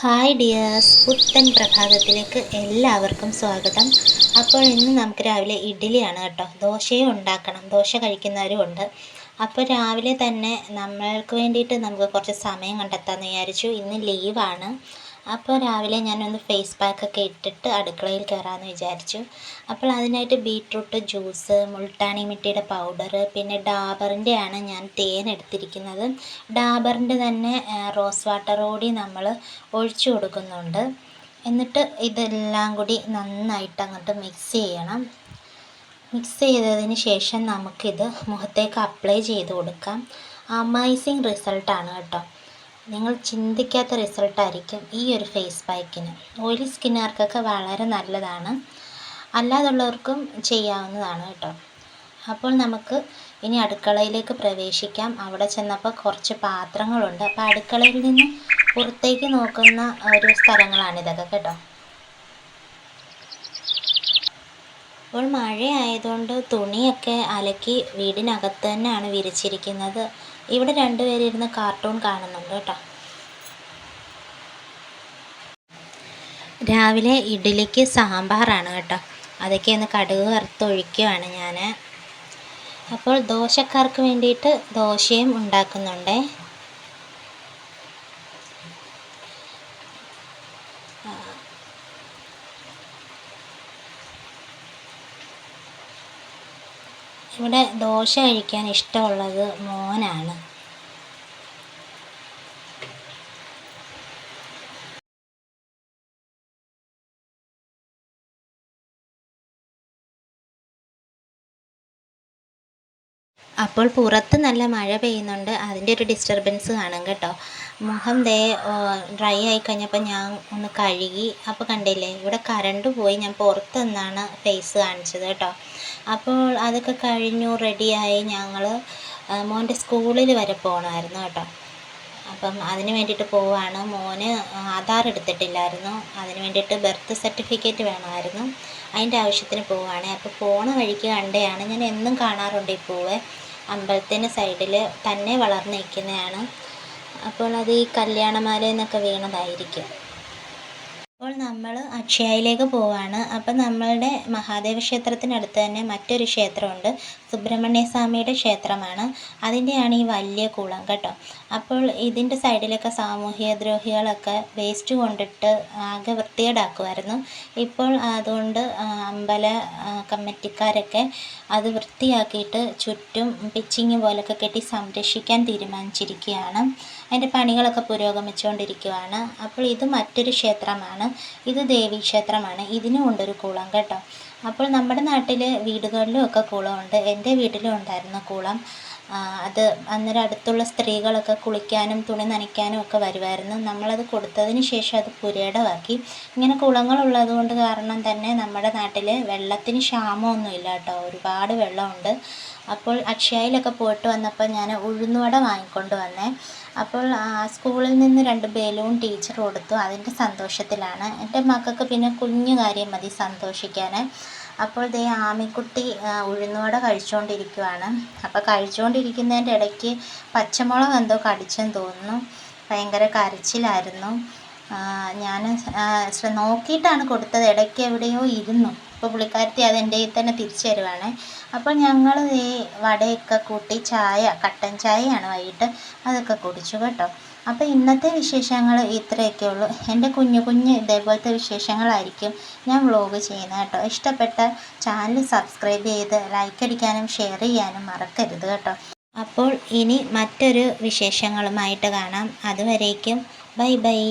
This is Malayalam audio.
ഹായ് ഡിയേഴ്സ്, പുത്തൻ പ്രഭാതത്തിലേക്ക് എല്ലാവർക്കും സ്വാഗതം. അപ്പോൾ ഇന്ന് നമുക്ക് രാവിലെ ഇഡ്ഡലിയാണ് കേട്ടോ. ദോശയും ഉണ്ടാക്കണം, ദോശ കഴിക്കുന്നവരും ഉണ്ട്. അപ്പോൾ രാവിലെ തന്നെ നമ്മൾക്ക് വേണ്ടിയിട്ട് നമുക്ക് കുറച്ച് സമയം കണ്ടെത്താമെന്ന് വിചാരിച്ചു. ഇന്ന് ലീവാണ്. അപ്പോൾ രാവിലെ ഞാനൊന്ന് ഫേസ് പാക്കൊക്കെ ഇട്ടിട്ട് അടുക്കളയിൽ കയറാമെന്ന് വിചാരിച്ചു. അപ്പോൾ അതിനായിട്ട് ബീട്രൂട്ട് ജ്യൂസ്, മുൾട്ടാണി മിട്ടിയുടെ പൗഡർ, പിന്നെ ഡാബറിൻ്റെയാണ് ഞാൻ തേൻ എടുത്തിരിക്കുന്നത്. ഡാബറിൻ്റെ തന്നെ റോസ് വാട്ടർ കൂടി നമ്മൾ ഒഴിച്ചു കൊടുക്കുന്നുണ്ട്. എന്നിട്ട് ഇതെല്ലാം കൂടി നന്നായിട്ട് അങ്ങോട്ട് മിക്സ് ചെയ്യണം. മിക്സ് ചെയ്തതിന് ശേഷം നമുക്കിത് മുഖത്തേക്ക് അപ്ലൈ ചെയ്ത് കൊടുക്കാം. അമേസിങ് റിസൾട്ടാണ് കേട്ടോ. നിങ്ങൾ ചിന്തിക്കാത്ത റിസൾട്ടായിരിക്കും ഈ ഒരു ഫേസ് പാക്കിന്. ഓയിലി സ്കിന്നുകാർക്കൊക്കെ വളരെ നല്ലതാണ്, അല്ലാതുള്ളവർക്കും ചെയ്യാവുന്നതാണ് കേട്ടോ. അപ്പോൾ നമുക്ക് ഇനി അടുക്കളയിലേക്ക് പ്രവേശിക്കാം. അവിടെ ചെന്നപ്പോൾ കുറച്ച് പാത്രങ്ങളുണ്ട്. അപ്പോൾ അടുക്കളയിൽ നിന്ന് പുറത്തേക്ക് നോക്കുന്ന ഒരു സ്ഥലങ്ങളാണിതൊക്കെ കേട്ടോ. ഇപ്പോൾ മഴയായതുകൊണ്ട് തുണിയൊക്കെ അലക്കി വീടിനകത്ത് തന്നെയാണ് വിരിച്ചിരിക്കുന്നത്. ഇവിടെ രണ്ടുപേരിരുന്ന് കാർട്ടൂൺ കാണുന്നുണ്ട് കേട്ടോ. രാവിലെ ഇഡ്ഡലിക്ക് സാമ്പാറാണ് കേട്ടോ. അതൊക്കെ ഒന്ന് കടുക് വറുത്തൊഴിക്കുകയാണ് ഞാൻ. അപ്പോൾ ദോശക്കാർക്ക് വേണ്ടിയിട്ട് ദോശയും ഉണ്ടാക്കുന്നുണ്ട്. ഇവിടെ ദോശ കഴിക്കാൻ ഇഷ്ടമുള്ളത് മോനാണ്. അപ്പോൾ പുറത്ത് നല്ല മഴ പെയ്യുന്നുണ്ട്, അതിൻ്റെ ഒരു ഡിസ്റ്റർബൻസ് കാണും കേട്ടോ. മുഖം ഡ്രൈ ആയി കഴിഞ്ഞപ്പോൾ ഞാൻ ഒന്ന് കഴുകി. അപ്പോൾ കണ്ടില്ലേ, ഇവിടെ കറണ്ട് പോയി. ഞാൻ പുറത്ത് നിന്നാണ് ഫേസ് കാണിച്ചത് കേട്ടോ. അപ്പോൾ അതൊക്കെ കഴിഞ്ഞു റെഡിയായി. ഞങ്ങൾ മോൻ്റെ സ്കൂളിൽ വരെ പോകണമായിരുന്നു കേട്ടോ. അപ്പം അതിന് വേണ്ടിയിട്ട് പോവുകയാണ്. മോന് ആധാർ എടുത്തിട്ടില്ലായിരുന്നു, അതിന് വേണ്ടിയിട്ട് ബർത്ത് സർട്ടിഫിക്കറ്റ് വേണമായിരുന്നു. അതിൻ്റെ ആവശ്യത്തിന് പോവുകയാണ്. അപ്പോൾ പോണ വഴിക്ക് കണ്ടതാണ്. ഞാൻ എന്നും കാണാറുണ്ട് ഈ പൂവ്. അമ്പലത്തിൻ്റെ സൈഡിൽ തന്നെ വളർന്നു നിൽക്കുന്നതാണ്. അപ്പോൾ അത് ഈ കല്യാണമാലയിൽ നിന്നൊക്കെ വീണതായിരിക്കും. അപ്പോൾ നമ്മൾ അക്ഷയയിലേക്ക് പോവാണ്. അപ്പം നമ്മളുടെ മഹാദേവ ക്ഷേത്രത്തിനടുത്ത് തന്നെ മറ്റൊരു ക്ഷേത്രമുണ്ട്, സുബ്രഹ്മണ്യ സ്വാമിയുടെ ക്ഷേത്രമാണ്. അതിൻ്റെയാണ് ഈ വലിയ കുളം കേട്ടോ. അപ്പോൾ ഇതിൻ്റെ സൈഡിലൊക്കെ സാമൂഹ്യ ദ്രോഹികളൊക്കെ വേസ്റ്റ് കൊണ്ടിട്ട് ആകെ വൃത്തികേടാക്കുമായിരുന്നു. ഇപ്പോൾ അതുകൊണ്ട് അമ്പല കമ്മിറ്റിക്കാരൊക്കെ അത് വൃത്തിയാക്കിയിട്ട് ചുറ്റും പിച്ചിങ് പോലൊക്കെ കെട്ടി സംരക്ഷിക്കാൻ തീരുമാനിച്ചിരിക്കുകയാണ്. അതിൻ്റെ പണികളൊക്കെ പുരോഗമിച്ചുകൊണ്ടിരിക്കുകയാണ്. അപ്പോൾ ഇത് മറ്റൊരു ക്ഷേത്രമാണ്, ഇത് ദേവീക്ഷേത്രമാണ്. ഇതിനും ഉണ്ടൊരു കുളം കേട്ടോ. അപ്പോൾ നമ്മുടെ നാട്ടിൽ വീടുകളിലും ഒക്കെ കുളമുണ്ട്. എൻ്റെ വീട്ടിലും ഉണ്ടായിരുന്നു കുളം. അത് അന്നേരം അടുത്തുള്ള സ്ത്രീകളൊക്കെ കുളിക്കാനും തുണി നനയ്ക്കാനും ഒക്കെ വരുമായിരുന്നു. നമ്മളത് കൊടുത്തതിന് ശേഷം അത് പുരയിടമാക്കി. ഇങ്ങനെ കുളങ്ങളുള്ളത് കൊണ്ട് കാരണം തന്നെ നമ്മുടെ നാട്ടിൽ വെള്ളത്തിന് ക്ഷാമമൊന്നുമില്ല കേട്ടോ, ഒരുപാട് വെള്ളമുണ്ട്. അപ്പോൾ അക്ഷയയിലൊക്കെ പോയിട്ട് വന്നപ്പോൾ ഞാൻ ഉഴുന്നുവട വാങ്ങിക്കൊണ്ട് വന്നേ. അപ്പോൾ സ്കൂളിൽ നിന്ന് 2 ബലൂൺ ടീച്ചർ കൊടുത്തു, അതിൻ്റെ സന്തോഷത്തിലാണ്. എൻ്റെ മക്കൾക്ക് പിന്നെ കുഞ്ഞു കാര്യം മതി സന്തോഷിക്കാൻ. അപ്പോൾ ദേ ആമിക്കുട്ടി ഉഴുന്നുവട കഴിച്ചുകൊണ്ടിരിക്കുകയാണ്. അപ്പോൾ കഴിച്ചുകൊണ്ടിരിക്കുന്നതിൻ്റെ ഇടയ്ക്ക് പച്ചമുളക് എന്തോ കടിച്ചെന്ന് തോന്നുന്നു. ഭയങ്കര കരച്ചിലായിരുന്നു. ഞാൻ നോക്കിയിട്ടാണ് കൊടുത്തത്, ഇടയ്ക്ക് എവിടെയോ ഇരുന്നു. അപ്പോൾ പുള്ളിക്കാരത്തി അതെൻ്റെ കയ്യിൽ തന്നെ തിരിച്ചു തരുവാണ്. അപ്പോൾ ഞങ്ങൾ ഈ വടയൊക്കെ കൂട്ടി ചായ, കട്ടൻ ചായയാണ് വൈകിട്ട്, അതൊക്കെ കുടിച്ചു കേട്ടോ. അപ്പോൾ ഇന്നത്തെ വിശേഷങ്ങൾ ഇത്രയൊക്കെ ഉള്ളൂ. എൻ്റെ കുഞ്ഞു കുഞ്ഞ് ഇതേപോലത്തെ വിശേഷങ്ങളായിരിക്കും ഞാൻ വ്ലോഗ് ചെയ്യുന്നത് കേട്ടോ. ഇഷ്ടപ്പെട്ട ചാനൽ സബ്സ്ക്രൈബ് ചെയ്ത് ലൈക്ക് അടിക്കാനും ഷെയർ ചെയ്യാനും മറക്കരുത് കേട്ടോ. അപ്പോൾ ഇനി മറ്റൊരു വിശേഷങ്ങളുമായിട്ട് കാണാം. അതുവരേക്കും ബൈ ബൈ.